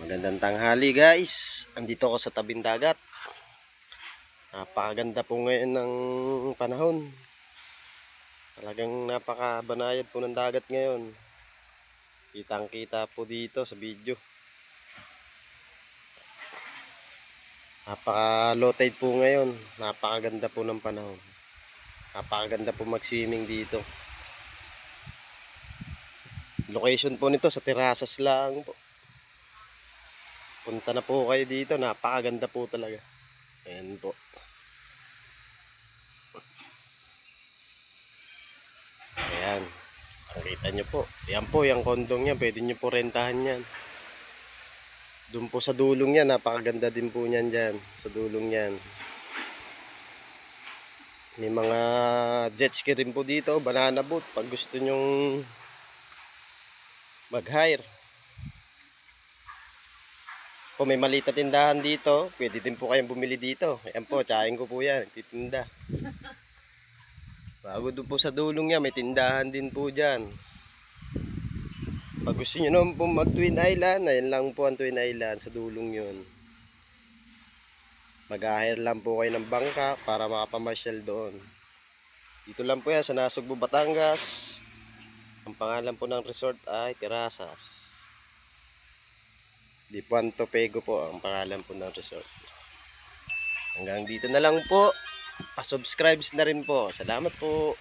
Magandang tanghali guys. Andito ako sa tabing dagat. Napakaganda po ngayon ng panahon. Talagang napakabanayad po ng dagat ngayon. Kitang kita po dito sa video. Napaka low tide po ngayon. Napakaganda po ng panahon. Napakaganda po mag swimming dito. Location po nito sa terasas lang po. Punta na po kayo dito. Napakaganda po talaga. Ayan po. Ayan. Nakita nyo po. Ayan po, yung kondong niya. Pwede nyo po rentahan yan. Doon po sa dulong yan. Napakaganda din po niyan dyan. Sa dulong yan. May mga jet ski rin po dito. Banana boat. Pag gusto nyong mag-hire. Po, may maliit na tindahan dito. Pwede din po kayong bumili dito. Ayan po, tsahin ko po yan. Titinda. Bago doon po sa dulong niya, may tindahan din po dyan. Pag gusto nyo naman po mag Twin Island, ayan lang po ang Twin Island sa dulong yun. Mag-hire lang po kayo ng bangka para makapamasyal doon. Dito lang po yan sa Nasugbu, Batangas. Ang pangalan po ng resort ay Terasas. Di Puanto Pego po ang pangalan po ng resort. Hanggang dito na lang po. Pa-subscribe na rin po. Salamat po.